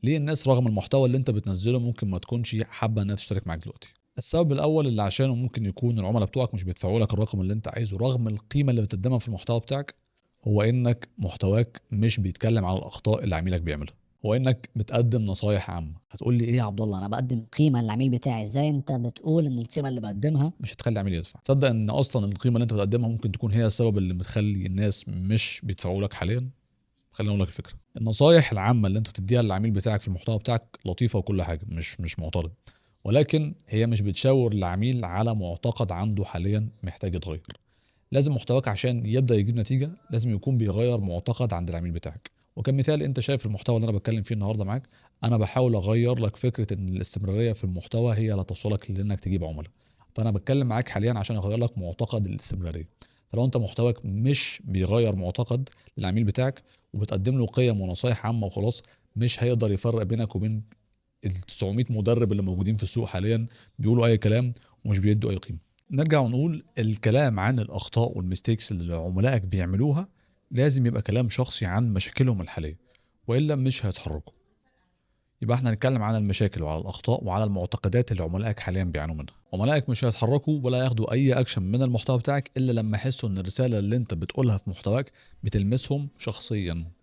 ليه الناس رغم المحتوى اللي أنت بتنزّله ممكن ما تكونش حابة إنها تشترك معاك دلوقتي؟ السبب الأول اللي عشانه ممكن يكون العملا بتوعك مش بيدفعوا لك الرقم اللي أنت عايزه رغم القيمة اللي بتقدّمها في المحتوى بتاعك، هو إنك محتواك مش بيتكلم عن الأخطاء اللي عميلك بيعملها، هو إنك بتقدّم نصايح عامة. هتقول لي إيه يا عبد الله، انا بقدم قيمه للعميل بتاعي، ازاي انت بتقول ان القيمه اللي بقدمها؟ مش هتخلّي العميل يدفع. تصدّق إن أصلًا القيمة اللي أنت بتقدّمها ممكن تكون هي السبب اللي مخلّي الناس مش بيدفعوا لك حاليًا؟ خلّيني أقول لك الفكرة. النصايح العامة اللي أنت بتدّيها للعميل بتاعك في المحتوى بتاعك لطيفة وكل حاجة، مش معترض، ولكن هي مش بتشاور العميل على معتقد عنده حاليًا محتاج يتغيّر. لازم محتواك عشان يبدأ يجيب نتيجة، لازم يكون بيغيّر معتقد عند العميل بتاعك. وكمثال أنت شايف المحتوى اللي أنا باتكلّم فيه النهارده معاك، أنا باحاول أغيّر لك فكرة إن الاستمرارية في المحتوى هي لا توصلك لإنك تجيب عُملا. فأنا باتكلّم معاك حاليًا عشان أغيّر لك معتقد الاستمرارية. فلو أنت محتواك مش بيغيّر معتقد للعميل بتاعك وبتقدّم له قِيَم ونصايح عامة وخلاص، مش هيقدر يفرّق بينك وبين ال900 مُدرِّب اللي موجودين في السوق حاليًا بيقولوا أي كلام ومش بيدّوا أي قيمة. نرجع ونقول الكلام عن الأخطاء والmistakes اللي عملائك بيعملوها لازم يبقى كلام شخصي عن مشاكلهم الحالية، وإلا مش هيتحركوا. يبقى إحنا هنتكلم عن المشاكل وعلى الأخطاء وعلى المعتقدات اللي عملائك حاليًا بيعانوا منها. عملائك مش هيتحركوا ولا ياخدوا أي أكشن من المحتوى بتاعك إلا لمّا يحسوا إن الرسالة اللي أنت بتقولها في محتواك بتلمسهم شخصيًا.